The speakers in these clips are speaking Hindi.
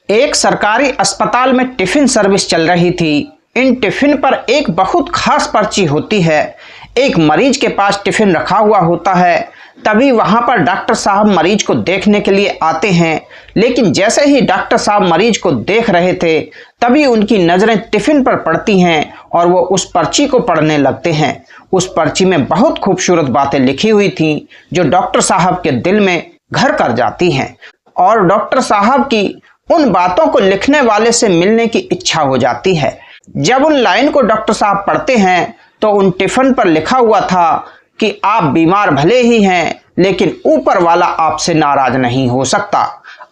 एक सरकारी अस्पताल में टिफिन सर्विस चल रही थी। इन टिफिन पर एक बहुत खास पर्ची होती है। एक मरीज के पास टिफिन रखा हुआ होता है। तभी वहां पर डॉक्टर साहब मरीज को देखने के लिए आते हैं, लेकिन जैसे ही डॉक्टर साहब मरीज को देख रहे थे तभी उनकी नजरें टिफिन पर पड़ती हैं और वो उस पर्ची को पढ़ने लगते हैं। उस पर्ची में बहुत खूबसूरत बातें लिखी हुई थी जो डॉक्टर साहब के दिल में घर कर जाती हैं और डॉक्टर साहब की उन बातों को लिखने वाले से मिलने की इच्छा हो जाती है। जब उन लाइन को डॉक्टर साहब पढ़ते हैं तो उन टिफिन पर लिखा हुआ था कि आप बीमार भले ही हैं, लेकिन ऊपर वाला आपसे नाराज नहीं हो सकता।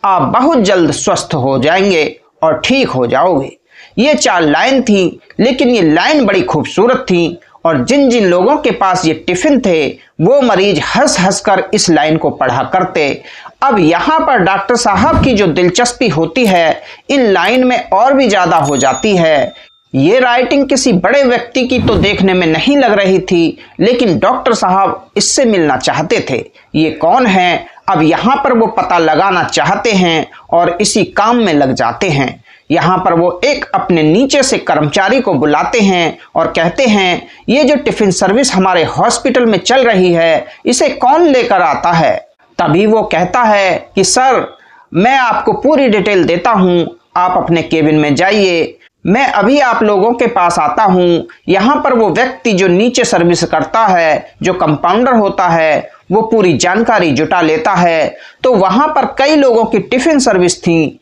आप बहुत जल्द स्वस्थ हो जाएंगे और ठीक हो जाओगे। ये 4 लाइन थी, लेकिन ये लाइन बड़ी खूबसूरत थी और जिन जिन लोगों के पास ये टिफिन थे वो मरीज हंस हंस कर इस लाइन को पढ़ा करते। अब यहाँ पर डॉक्टर साहब की जो दिलचस्पी होती है इन लाइन में और भी ज्यादा हो जाती है। ये राइटिंग किसी बड़े व्यक्ति की तो देखने में नहीं लग रही थी, लेकिन डॉक्टर साहब इससे मिलना चाहते थे। ये कौन है, अब यहाँ पर वो पता लगाना चाहते हैं और इसी काम में लग जाते हैं। यहाँ पर वो एक अपने नीचे से कर्मचारी को बुलाते हैं और कहते हैं, ये जो टिफिन सर्विस हमारे हॉस्पिटल में चल रही है इसे कौन लेकर आता है। तभी वो कहता है कि सर, मैं आपको पूरी डिटेल देता हूँ, आप अपने केबिन में जाइए, मैं अभी आप लोगों के पास आता हूँ। यहाँ पर वो व्यक्ति जो नीचे सर्विस करता है, जो कंपाउंडर होता है, वो पूरी जानकारी जुटा लेता है। तो वहाँ पर कई लोगों की टिफिन सर्विस थी,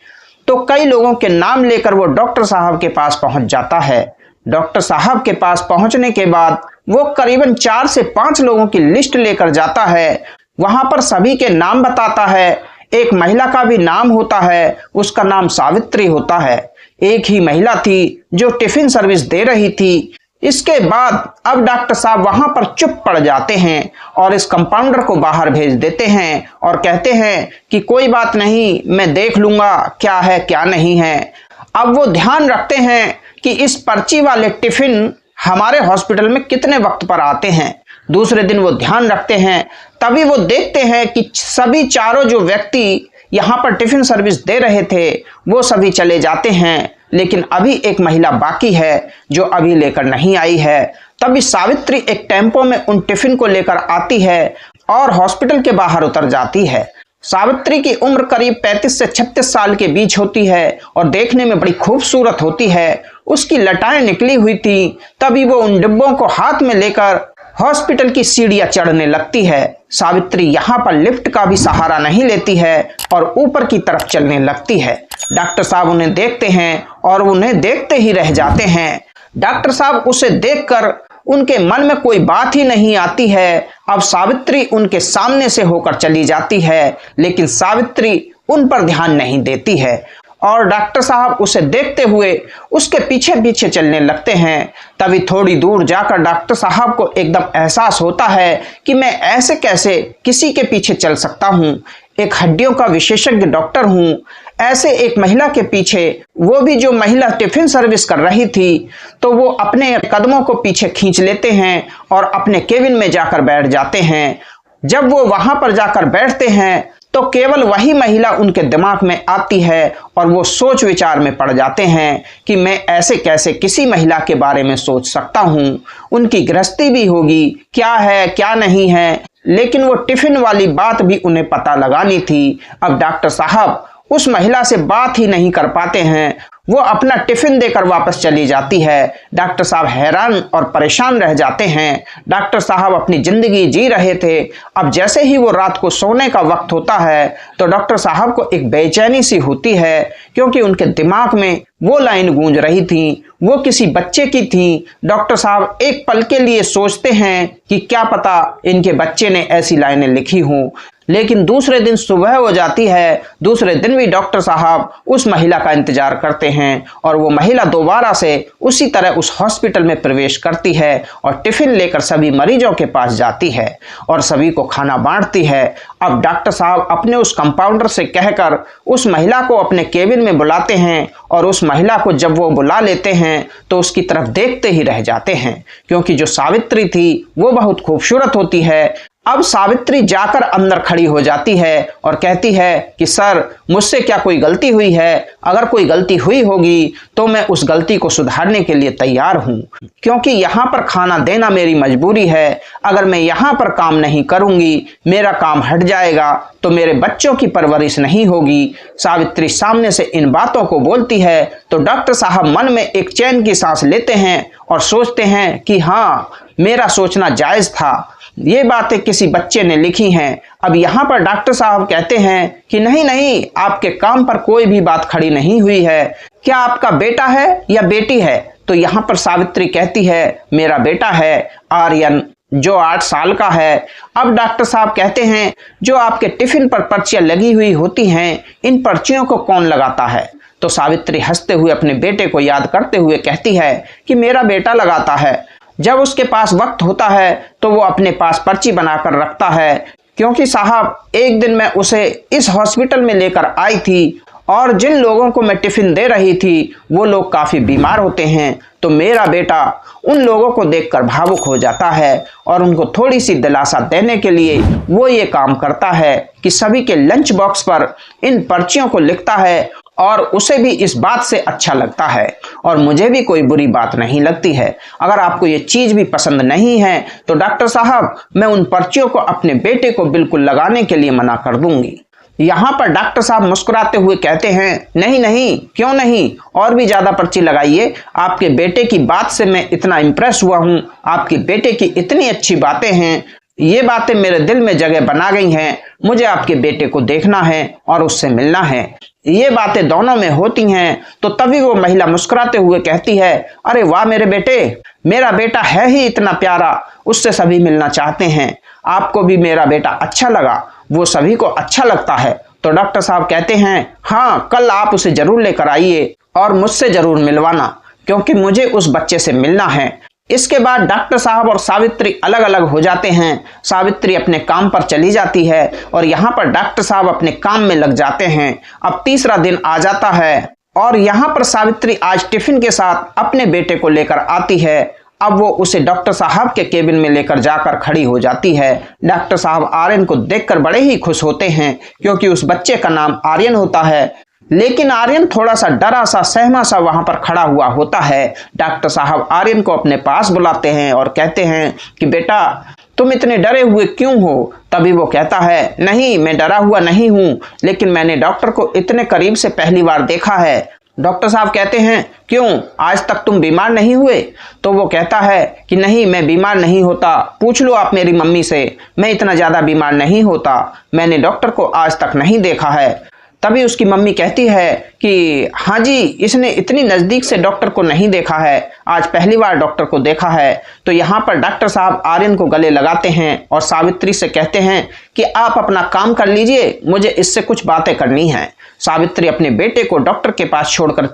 तो कई लोगों के नाम लेकर वो डॉक्टर साहब के पास पहुंच जाता है। डॉक्टर साहब के पास पहुंचने के बाद वो करीबन 4 से 5 लोगों की लिस्ट लेकर जाता है। वहां पर सभी के नाम बताता है। एक महिला का भी नाम होता है, उसका नाम सावित्री होता है। एक ही महिला थी जो टिफिन सर्विस दे रही थी। इसके बाद अब डॉक्टर साहब वहां पर चुप पड़ जाते हैं और इस कंपाउंडर को बाहर भेज देते हैं और कहते हैं कि कोई बात नहीं, मैं देख लूंगा क्या है क्या नहीं है। अब वो ध्यान रखते हैं कि इस पर्ची वाले टिफिन हमारे हॉस्पिटल में कितने वक्त पर आते हैं। दूसरे दिन वो ध्यान रखते हैं, तभी वो देखते हैं कि सभी चारों जो व्यक्ति यहाँ पर टिफिन सर्विस दे रहे थे वो सभी चले जाते हैं, लेकिन अभी एक महिला बाकी है जो अभी लेकर नहीं आई है। तभी सावित्री एक टेम्पो में उन टिफिन को लेकर आती है और हॉस्पिटल के बाहर उतर जाती है। सावित्री की उम्र करीब 35 से 36 साल के बीच होती है और देखने में बड़ी खूबसूरत होती है। उसकी लटाएं निकली हुई थी। तभी वो उन डिब्बों को हाथ में लेकर हॉस्पिटल की सीढ़ियां चढ़ने लगती है। सावित्री यहाँ पर लिफ्ट का भी सहारा नहीं लेती है और ऊपर की तरफ चलने लगती है। डॉक्टर साहब उन्हें देखते हैं और उन्हें देखते ही रह जाते हैं। डॉक्टर साहब उसे देखकर उनके मन में कोई बात ही नहीं आती है। अब सावित्री उनके सामने से होकर चली जाती है, लेकिन सावित्री उन पर ध्यान नहीं देती है और डॉक्टर साहब उसे देखते हुए उसके पीछे पीछे चलने लगते हैं। तभी थोड़ी दूर जाकर डॉक्टर साहब को एकदम एहसास होता है कि मैं ऐसे कैसे किसी के पीछे चल सकता हूँ। एक हड्डियों का विशेषज्ञ डॉक्टर हूँ, ऐसे एक महिला के पीछे, वो भी जो महिला टिफिन सर्विस कर रही थी। तो वो अपने कदमों को पीछे खींच लेते हैं और अपने केबिन में जाकर बैठ जाते हैं। जब वो वहां पर जाकर बैठते हैं तो केवल वही महिला उनके दिमाग में आती है और वो सोच विचार में पड़ जाते हैं कि मैं ऐसे कैसे किसी महिला के बारे में सोच सकता हूँ। उनकी गृहस्थी भी होगी, क्या है क्या नहीं है, लेकिन वो टिफिन वाली बात भी उन्हें पता लगानी थी। अब डॉक्टर साहब उस महिला से बात ही नहीं कर पाते हैं। वो अपना टिफिन देकर वापस चली जाती है। डॉक्टर साहब हैरान और परेशान रह जाते हैं। डॉक्टर साहब अपनी जिंदगी जी रहे थे। अब जैसे ही वो रात को सोने का वक्त होता है तो डॉक्टर साहब को एक बेचैनी सी होती है, क्योंकि उनके दिमाग में वो लाइन गूंज रही थी, वो किसी बच्चे की थी। डॉक्टर साहब एक पल के लिए सोचते हैं कि क्या पता इनके बच्चे ने ऐसी लाइनें लिखी हों, लेकिन दूसरे दिन सुबह हो जाती है। दूसरे दिन भी डॉक्टर साहब उस महिला का इंतजार करते हैं और वो महिला दोबारा से उसी तरह उस हॉस्पिटल में प्रवेश करती है और टिफिन लेकर सभी मरीजों के पास जाती है और सभी को खाना बांटती है। अब डॉक्टर साहब अपने उस कंपाउंडर से कहकर उस महिला को अपने केबिन में बुलाते हैं और उस महिला को जब वो बुला लेते हैं तो उसकी तरफ देखते ही रह जाते हैं, क्योंकि जो सावित्री थी वो बहुत खूबसूरत होती है। अब सावित्री जाकर अंदर खड़ी हो जाती है और कहती है कि सर, मुझसे क्या कोई गलती हुई है? अगर कोई गलती हुई होगी तो मैं उस गलती को सुधारने के लिए तैयार हूँ, क्योंकि यहाँ पर खाना देना मेरी मजबूरी है। अगर मैं यहाँ पर काम नहीं करूँगी, मेरा काम हट जाएगा तो मेरे बच्चों की परवरिश नहीं होगी। सावित्री सामने से इन बातों को बोलती है तो डॉक्टर साहब मन में एक चैन की सांस लेते हैं और सोचते हैं कि हाँ, मेरा सोचना जायज था, ये बातें किसी बच्चे ने लिखी हैं। अब यहाँ पर डॉक्टर साहब कहते हैं कि नहीं नहीं, आपके काम पर कोई भी बात खड़ी नहीं हुई है। क्या आपका बेटा है या बेटी है? तो यहाँ पर सावित्री कहती है मेरा बेटा है आर्यन, जो 8 साल का है। अब डॉक्टर साहब कहते हैं जो आपके टिफिन पर पर्चियां लगी हुई होती हैं, इन पर्चियों को कौन लगाता है? तो सावित्री हंसते हुए अपने बेटे को याद करते हुए कहती है कि मेरा बेटा लगाता है। जब उसके पास वक्त होता है तो वो अपने पास पर्ची बनाकर रखता है, क्योंकि साहब एक दिन मैं उसे इस हॉस्पिटल में लेकर आई थी और जिन लोगों को मैं टिफिन दे रही थी वो लोग काफ़ी बीमार होते हैं, तो मेरा बेटा उन लोगों को देखकर भावुक हो जाता है और उनको थोड़ी सी दिलासा देने के लिए वो ये काम करता है कि सभी के लंच बॉक्स पर इन पर्चियों को लिखता है और उसे भी इस बात से अच्छा लगता है और मुझे भी कोई बुरी बात नहीं लगती है। अगर आपको ये चीज़ भी पसंद नहीं है तो डॉक्टर साहब, मैं उन पर्चियों को अपने बेटे को बिल्कुल लगाने के लिए मना कर दूंगी। यहाँ पर डॉक्टर साहब मुस्कुराते हुए कहते हैं नहीं नहीं, क्यों नहीं, और भी ज़्यादा पर्ची लगाइए। आपके बेटे की बात से मैं इतना इम्प्रेस हुआ हूँ, आपके बेटे की इतनी अच्छी बातें हैं, ये बातें मेरे दिल में जगह बना गई हैं। मुझे आपके बेटे को देखना है और उससे मिलना है। ये बातें दोनों में होती हैं तो तभी वो महिला मुस्कुराते हुए कहती है अरे वाह मेरे बेटे, मेरा बेटा है ही इतना प्यारा, उससे सभी मिलना चाहते हैं। आपको भी मेरा बेटा अच्छा लगा? वो सभी को अच्छा लगता है। तो डॉक्टर साहब कहते हैं हाँ, कल आप उसे जरूर लेकर आइए और मुझसे जरूर मिलवाना, क्योंकि मुझे उस बच्चे से मिलना है। इसके बाद डॉक्टर साहब और सावित्री अलग अलग हो जाते हैं। सावित्री अपने काम पर चली जाती है और यहाँ पर डॉक्टर साहब अपने काम में लग जाते हैं। अब तीसरा दिन आ जाता है और यहाँ पर सावित्री आज टिफिन के साथ अपने बेटे को लेकर आती है। अब वो उसे डॉक्टर साहब के केबिन में लेकर जाकर खड़ी हो जाती है। डॉक्टर साहब आर्यन को देखकर बड़े ही खुश होते हैं, क्योंकि उस बच्चे का नाम आर्यन होता है। लेकिन आर्यन थोड़ा सा डरा सा, सहमा सा वहां पर खड़ा हुआ होता है। डॉक्टर साहब आर्यन को अपने पास बुलाते हैं और कहते हैं कि बेटा, तुम इतने डरे हुए क्यों हो? तभी वो कहता है नहीं, मैं डरा हुआ नहीं हूँ, लेकिन मैंने डॉक्टर को इतने करीब से पहली बार देखा है। डॉक्टर साहब कहते हैं क्यों, आज तक तुम बीमार नहीं हुए? तो वो कहता है कि नहीं, मैं बीमार नहीं होता, पूछ लो आप मेरी मम्मी से, मैं इतना ज़्यादा बीमार नहीं होता, मैंने डॉक्टर को आज तक नहीं देखा है। तभी उसकी मम्मी कहती है कि हाँ जी, इसने इतनी नज़दीक से डॉक्टर को नहीं देखा है, आज पहली बार डॉक्टर को देखा है। तो यहाँ पर डॉक्टर साहब आर्यन को गले लगाते हैं और सावित्री से कहते हैं कि आप अपना काम कर लीजिए, मुझे इससे कुछ बातें करनी हैं। सावित्री अपने बेटे को डॉक्टर के पास छोड़कर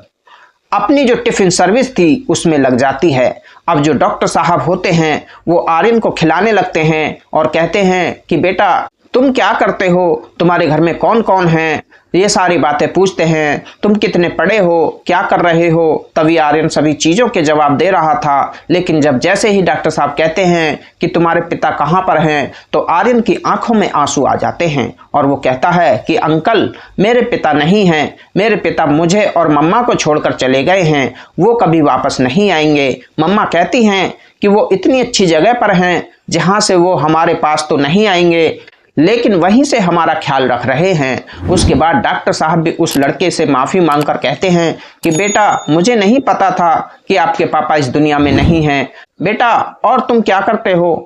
अपनी जो टिफिन सर्विस थी उसमें लग जाती है। अब जो डॉक्टर साहब होते हैं वो आर्यन को खिलाने लगते हैं और कहते हैं कि बेटा, तुम क्या करते हो, तुम्हारे घर में कौन कौन है, ये सारी बातें पूछते हैं। तुम कितने पढ़े हो, क्या कर रहे हो? तभी आर्यन सभी चीज़ों के जवाब दे रहा था, लेकिन जब जैसे ही डॉक्टर साहब कहते हैं कि तुम्हारे पिता कहाँ पर हैं, तो आर्यन की आंखों में आंसू आ जाते हैं और वो कहता है कि अंकल, मेरे पिता नहीं हैं, मेरे पिता मुझे और मम्मा को छोड़कर चले गए हैं, वो कभी वापस नहीं आएंगे। मम्मा कहती हैं कि वो इतनी अच्छी जगह पर हैं जहाँ से वो हमारे पास तो नहीं आएंगे, लेकिन वहीं से हमारा ख्याल रख रहे हैं। उसके बाद डॉक्टर साहब भी उस लड़के से माफ़ी मांगकर कहते हैं कि बेटा, मुझे नहीं पता था कि आपके पापा इस दुनिया में नहीं हैं। बेटा, और तुम क्या करते हो,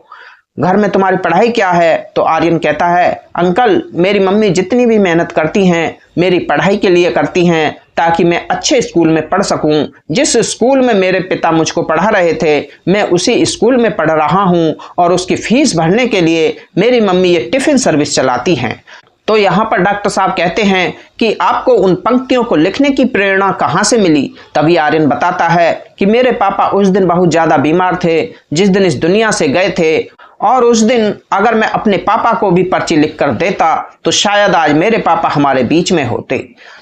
घर में तुम्हारी पढ़ाई क्या है? तो आर्यन कहता है अंकल, मेरी मम्मी जितनी भी मेहनत करती हैं मेरी पढ़ाई के लिए करती हैं, ताकि मैं अच्छे स्कूल में पढ़ सकूं। जिस स्कूल में मेरे पिता मुझको पढ़ा रहे थे, मैं उसी स्कूल में पढ़ रहा हूं और उसकी फीस भरने के लिए मेरी मम्मी ये टिफ़िन सर्विस चलाती हैं। तो यहाँ पर डॉक्टर साहब कहते हैं कि आपको उन पंक्तियों को लिखने की प्रेरणा कहाँ से मिली? तभी आर्यन बताता है कि मेरे पापा उस दिन बहुत ज़्यादा बीमार थे जिस दिन इस दुनिया से गए थे, और उस दिन अगर मैं अपने पापा को भी पर्ची लिख कर देता तो शायद आज मेरे पापा हमारे बीच में होते।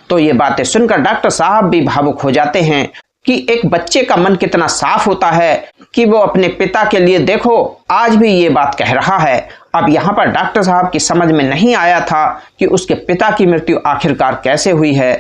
तो ये बातें सुनकर डॉक्टर साहब भी भावुक हो जाते हैं। कि एक बच्चे का मन कितना साफ होता है कि वो अपने पिता के लिए देखो आज भी ये बात कह रहा है। अब यहाँ पर डॉक्टर साहब की समझ में नहीं आया था कि उसके पिता की मृत्यु आखिरकार कैसे हुई है।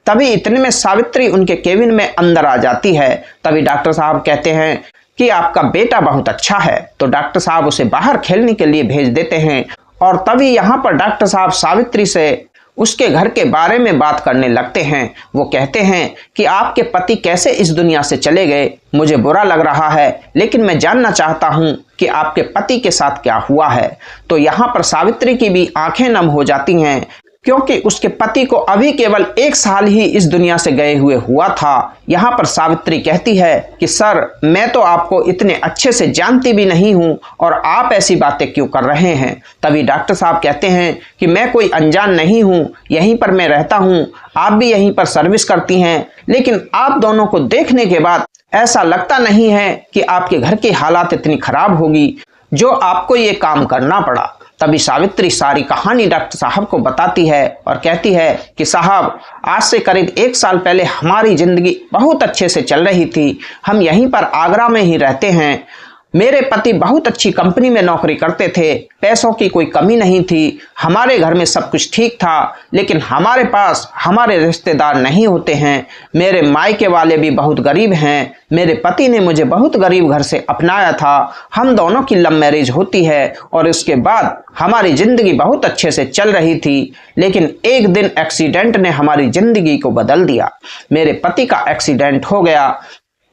तभी इतने में सावित्री उनके केबिन में अंदर आ जाती है। तभी डॉक्टर साहब कहते हैं कि आपका बेटा बहुत अच्छा है, तो डॉक्टर साहब उसे बाहर खेलने के लिए भेज देते हैं। और तभी यहाँ पर डॉक्टर साहब सावित्री से उसके घर के बारे में बात करने लगते हैं। वो कहते हैं कि आपके पति कैसे इस दुनिया से चले गए, मुझे बुरा लग रहा है, लेकिन मैं जानना चाहता हूँ कि आपके पति के साथ क्या हुआ है। तो यहाँ पर सावित्री की भी आंखें नम हो जाती हैं, क्योंकि उसके पति को अभी केवल 1 साल ही इस दुनिया से गए हुए हुआ था। यहाँ पर सावित्री कहती है कि सर, मैं तो आपको इतने अच्छे से जानती भी नहीं हूँ और आप ऐसी बातें क्यों कर रहे हैं। तभी डॉक्टर साहब कहते हैं कि मैं कोई अनजान नहीं हूँ, यहीं पर मैं रहता हूँ, आप भी यहीं पर सर्विस करती हैं, लेकिन आप दोनों को देखने के बाद ऐसा लगता नहीं है कि आपके घर की हालात इतनी खराब होगी जो आपको ये काम करना पड़ा। तभी सावित्री सारी कहानी डॉक्टर साहब को बताती है और कहती है कि साहब, आज से करीब 1 साल पहले हमारी जिंदगी बहुत अच्छे से चल रही थी। हम यहीं पर आगरा में ही रहते हैं। मेरे पति बहुत अच्छी कंपनी में नौकरी करते थे, पैसों की कोई कमी नहीं थी, हमारे घर में सब कुछ ठीक था, लेकिन हमारे पास हमारे रिश्तेदार नहीं होते हैं। मेरे मायके वाले भी बहुत गरीब हैं। मेरे पति ने मुझे बहुत गरीब घर से अपनाया था। हम दोनों की लव मैरिज होती है और इसके बाद हमारी ज़िंदगी बहुत अच्छे से चल रही थी, लेकिन एक दिन एक्सीडेंट ने हमारी ज़िंदगी को बदल दिया। मेरे पति का एक्सीडेंट हो गया।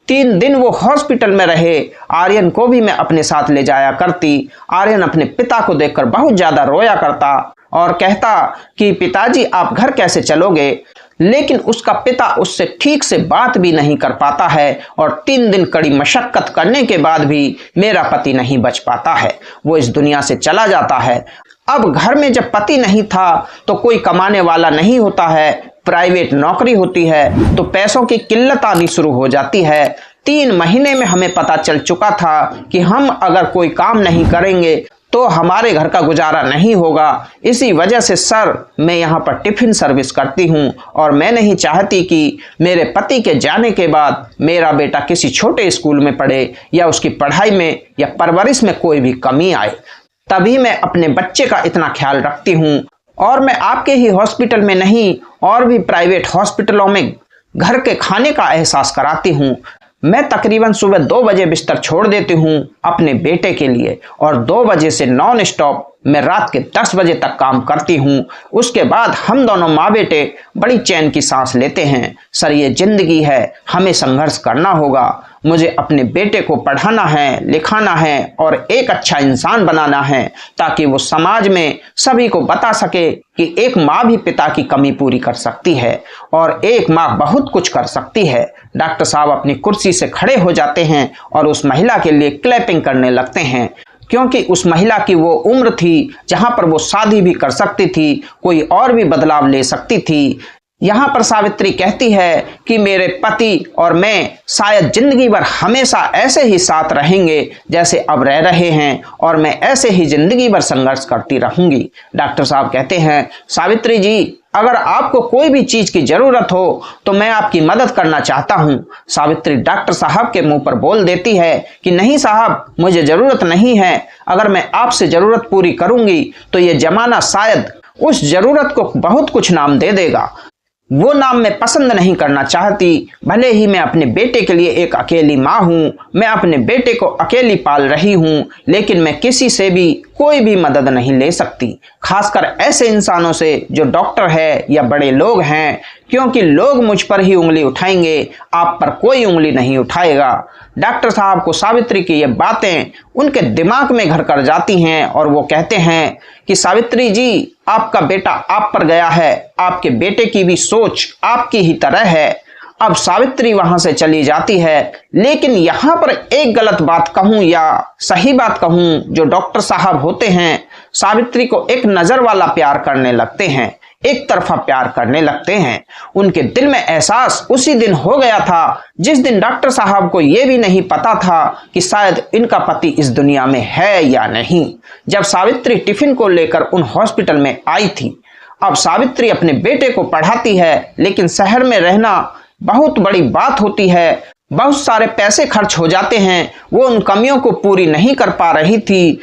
3 दिन वो हॉस्पिटल में रहे। आर्यन को भी मैं अपने साथ ले जाया करती। आर्यन अपने पिता को देखकर बहुत ज़्यादा रोया करता और कहता कि पिताजी, आप घर कैसे चलोगे, लेकिन उसका पिता उससे ठीक से बात भी नहीं कर पाता है और 3 दिन कड़ी मशक्कत करने के बाद भी मेरा पति नहीं बच पाता है, वो इस दुनिया से चला जाता है। अब घर में जब पति नहीं था तो कोई कमाने वाला नहीं होता है, प्राइवेट नौकरी होती है, तो पैसों की किल्लत आनी शुरू हो जाती है। 3 महीने में हमें पता चल चुका था कि हम अगर कोई काम नहीं करेंगे तो हमारे घर का गुजारा नहीं होगा। इसी वजह से सर, मैं यहाँ पर टिफ़िन सर्विस करती हूँ और मैं नहीं चाहती कि मेरे पति के जाने के बाद मेरा बेटा किसी छोटे स्कूल में पढ़े या उसकी पढ़ाई में या परवरिश में कोई भी कमी आए। तभी मैं अपने बच्चे का इतना ख्याल रखती हूँ और मैं आपके ही हॉस्पिटल में नहीं और भी प्राइवेट हॉस्पिटलों में घर के खाने का एहसास कराती हूँ। मैं तकरीबन सुबह 2 बजे बिस्तर छोड़ देती हूँ अपने बेटे के लिए और 2 बजे से नॉन स्टॉप मैं रात के 10 बजे तक काम करती हूँ। उसके बाद हम दोनों माँ बेटे बड़ी चैन की सांस लेते हैं। सर, ये जिंदगी है, हमें संघर्ष करना होगा। मुझे अपने बेटे को पढ़ाना है, लिखाना है और एक अच्छा इंसान बनाना है, ताकि वो समाज में सभी को बता सके कि एक माँ भी पिता की कमी पूरी कर सकती है और एक माँ बहुत कुछ कर सकती है। डॉक्टर साहब अपनी कुर्सी से खड़े हो जाते हैं और उस महिला के लिए क्लैपिंग करने लगते हैं, क्योंकि उस महिला की वो उम्र थी जहां पर वो शादी भी कर सकती थी, कोई और भी बदलाव ले सकती थी। यहाँ पर सावित्री कहती है कि मेरे पति और मैं शायद जिंदगी भर हमेशा ऐसे ही साथ रहेंगे जैसे अब रह रहे हैं और मैं ऐसे ही जिंदगी भर संघर्ष करती रहूंगी। डॉक्टर साहब कहते हैं, सावित्री जी, अगर आपको कोई भी चीज की जरूरत हो तो मैं आपकी मदद करना चाहता हूँ। सावित्री डॉक्टर साहब के मुंह पर बोल देती है कि नहीं साहब, मुझे जरूरत नहीं है। अगर मैं आपसे जरूरत पूरी करूंगी तो ये जमाना शायद उस जरूरत को बहुत कुछ नाम दे देगा। वो नाम मैं पसंद नहीं करना चाहती। भले ही मैं अपने बेटे के लिए एक अकेली माँ हूँ, मैं अपने बेटे को अकेली पाल रही हूँ, लेकिन मैं किसी से भी कोई भी मदद नहीं ले सकती, खासकर ऐसे इंसानों से जो डॉक्टर है या बड़े लोग हैं, क्योंकि लोग मुझ पर ही उंगली उठाएंगे, आप पर कोई उंगली नहीं उठाएगा। डॉक्टर साहब को सावित्री की ये बातें उनके दिमाग में घर कर जाती हैं और वो कहते हैं कि सावित्री जी, आपका बेटा आप पर गया है, आपके बेटे की भी सोच आपकी ही तरह है। अब सावित्री वहां से चली जाती है, लेकिन यहाँ पर एक गलत बात कहूँ या सही बात कहूँ, जो डॉक्टर साहब होते हैं सावित्री को एक नजर वाला प्यार करने लगते हैं, एक तरफा प्यार करने लगते हैं। उनके दिल में एहसास उसी दिन हो गया था जिस दिन डॉक्टर साहब को यह भी नहीं पता था कि शायद इनका पति इस दुनिया में है या नहीं। जब सावित्री टिफिन को लेकर उन हॉस्पिटल में आई थी, अब सावित्री अपने बेटे को पढ़ाती है, लेकिन शहर में रहना बहुत बड़ी बात होती है। बहुत सारे पैसे खर्च हो जाते हैं। वो उन कमियों को पूरी नहीं कर पा रही थी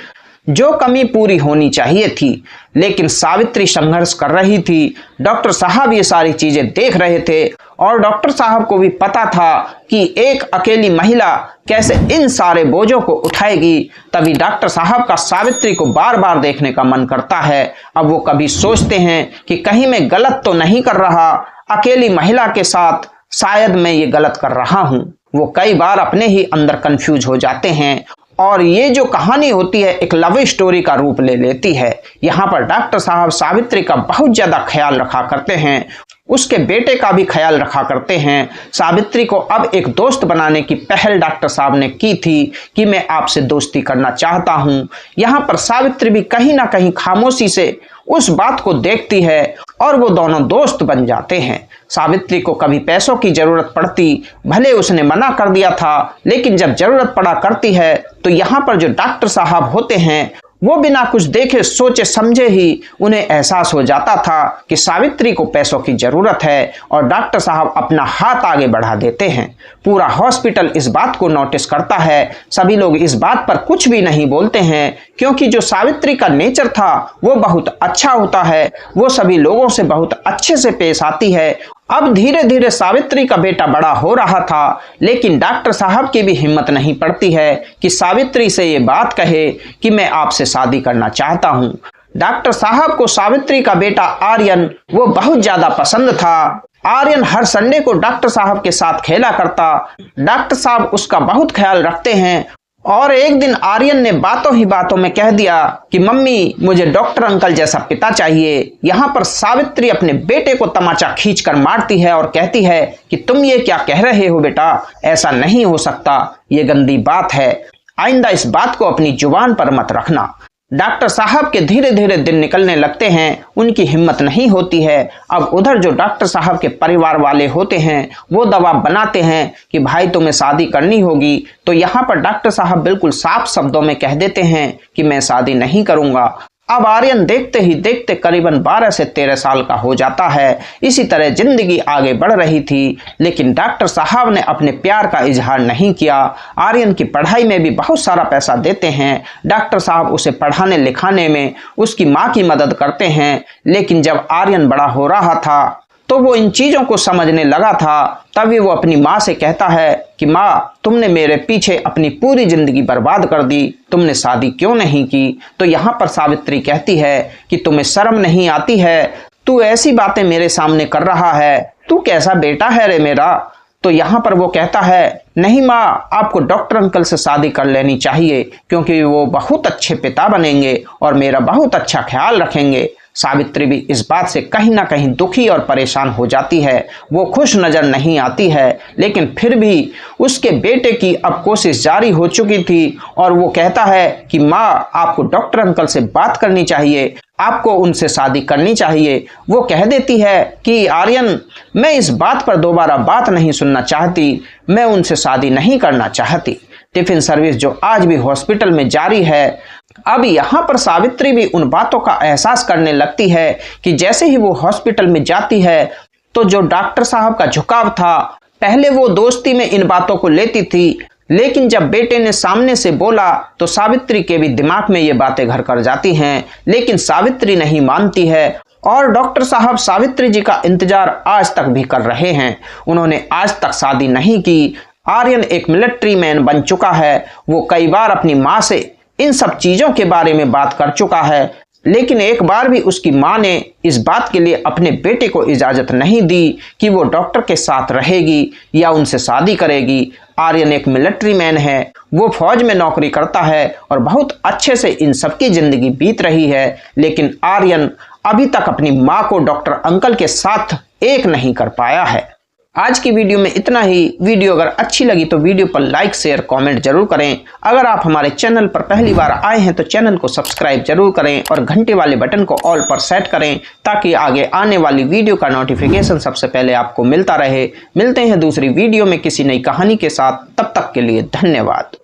जो कमी पूरी होनी चाहिए थी, लेकिन सावित्री संघर्ष कर रही थी। डॉक्टर साहब ये सारी चीजें देख रहे थे और डॉक्टर साहब को भी पता था कि एक अकेली महिला कैसे इन सारे बोझों को उठाएगी। तभी डॉक्टर साहब का सावित्री को बार बार देखने का मन करता है। अब वो कभी सोचते हैं कि कहीं मैं गलत तो नहीं कर रहा, अकेली महिला के साथ शायद मैं ये गलत कर रहा हूं। वो कई बार अपने ही अंदर कंफ्यूज हो जाते हैं और ये जो कहानी होती है एक लव स्टोरी का रूप ले लेती है। यहाँ पर डॉक्टर साहब सावित्री का बहुत ज्यादा ख्याल रखा करते हैं, उसके बेटे का भी ख्याल रखा करते हैं। सावित्री को अब एक दोस्त बनाने की पहल डॉक्टर साहब ने की थी कि मैं आपसे दोस्ती करना चाहता हूँ। यहाँ पर सावित्री भी कहीं ना कहीं खामोशी से उस बात को देखती है और वो दोनों दोस्त बन जाते हैं। सावित्री को कभी पैसों की जरूरत पड़ती, भले उसने मना कर दिया था, लेकिन जब जरूरत पड़ा करती है तो यहाँ पर जो डॉक्टर साहब होते हैं वो बिना कुछ देखे सोचे समझे ही उन्हें एहसास हो जाता था कि सावित्री को पैसों की जरूरत है और डॉक्टर साहब अपना हाथ आगे बढ़ा देते हैं। पूरा हॉस्पिटल इस बात को नोटिस करता है। सभी लोग इस बात पर कुछ भी नहीं बोलते हैं क्योंकि जो सावित्री का नेचर था वो बहुत अच्छा होता है। वो सभी लोगों से बहुत अच्छे से पेश आती है। अब धीरे धीरे सावित्री का बेटा बड़ा हो रहा था, लेकिन डॉक्टर साहब की भी हिम्मत नहीं पड़ती है कि सावित्री से ये बात कहे कि मैं आपसे शादी करना चाहता हूँ। डॉक्टर साहब को सावित्री का बेटा आर्यन वो बहुत ज्यादा पसंद था। आर्यन हर संडे को डॉक्टर साहब के साथ खेला करता। डॉक्टर साहब उसका बहुत ख्याल रखते हैं और एक दिन आर्यन ने बातों ही बातों में कह दिया कि मम्मी मुझे डॉक्टर अंकल जैसा पिता चाहिए। यहाँ पर सावित्री अपने बेटे को तमाचा खींचकर मारती है और कहती है कि तुम ये क्या कह रहे हो बेटा, ऐसा नहीं हो सकता, ये गंदी बात है, आइंदा इस बात को अपनी जुबान पर मत रखना। डॉक्टर साहब के धीरे धीरे दिन निकलने लगते हैं, उनकी हिम्मत नहीं होती है। अब उधर जो डॉक्टर साहब के परिवार वाले होते हैं वो दबाव बनाते हैं कि भाई तुम्हें शादी करनी होगी। तो यहाँ पर डॉक्टर साहब बिल्कुल साफ शब्दों में कह देते हैं कि मैं शादी नहीं करूंगा। अब आर्यन देखते ही देखते करीबन 12 से 13 साल का हो जाता है। इसी तरह जिंदगी आगे बढ़ रही थी, लेकिन डॉक्टर साहब ने अपने प्यार का इजहार नहीं किया। आर्यन की पढ़ाई में भी बहुत सारा पैसा देते हैं। डॉक्टर साहब उसे पढ़ाने लिखाने में उसकी माँ की मदद करते हैं। लेकिन जब आर्यन बड़ा हो रहा था तो वो इन चीजों को समझने लगा था। तभी वो अपनी माँ से कहता है कि माँ तुमने मेरे पीछे अपनी पूरी जिंदगी बर्बाद कर दी, तुमने शादी क्यों नहीं की। तो यहाँ पर सावित्री कहती है कि तुम्हें शर्म नहीं आती है, तू ऐसी बातें मेरे सामने कर रहा है, तू कैसा बेटा है रे मेरा। तो यहाँ पर वो कहता है नहीं माँ, आपको डॉक्टर अंकल से शादी कर लेनी चाहिए क्योंकि वो बहुत अच्छे पिता बनेंगे और मेरा बहुत अच्छा ख्याल रखेंगे। सावित्री भी इस बात से कहीं ना कहीं दुखी और परेशान हो जाती है। वो खुश नजर नहीं आती है, लेकिन फिर भी उसके बेटे की अब कोशिश जारी हो चुकी थी और वो कहता है कि माँ आपको डॉक्टर अंकल से बात करनी चाहिए, आपको उनसे शादी करनी चाहिए। वो कह देती है कि आर्यन मैं इस बात पर दोबारा बात नहीं सुनना चाहती, मैं उनसे शादी नहीं करना चाहती। टिफिन सर्विस जो आज भी हॉस्पिटल में जारी है। अब यहाँ पर सावित्री भी उन बातों का एहसास करने लगती है कि जैसे ही वो हॉस्पिटल में जाती है तो जो डॉक्टर साहब का झुकाव था, पहले वो दोस्ती में इन बातों को लेती थी, लेकिन जब बेटे ने सामने से बोला तो सावित्री के भी दिमाग में ये बातें घर कर जाती हैं। लेकिन सावित्री नहीं मानती है और डॉक्टर साहब सावित्री जी का इंतजार आज तक भी कर रहे हैं। उन्होंने आज तक शादी नहीं की। आर्यन एक मिलिट्री मैन बन चुका है। वो कई बार अपनी माँ से इन सब चीजों के बारे में बात कर चुका है, लेकिन एक बार भी उसकी माँ ने इस बात के लिए अपने बेटे को इजाजत नहीं दी कि वो डॉक्टर के साथ रहेगी या उनसे शादी करेगी। आर्यन एक मिलिट्री मैन है, वो फौज में नौकरी करता है और बहुत अच्छे से इन सबकी जिंदगी बीत रही है, लेकिन आर्यन अभी तक अपनी माँ को डॉक्टर अंकल के साथ एक नहीं कर पाया है। आज की वीडियो में इतना ही। वीडियो अगर अच्छी लगी तो वीडियो पर लाइक शेयर कमेंट जरूर करें। अगर आप हमारे चैनल पर पहली बार आए हैं तो चैनल को सब्सक्राइब जरूर करें और घंटे वाले बटन को ऑल पर सेट करें ताकि आगे आने वाली वीडियो का नोटिफिकेशन सबसे पहले आपको मिलता रहे। मिलते हैं दूसरी वीडियो में किसी नई कहानी के साथ, तब तक के लिए धन्यवाद।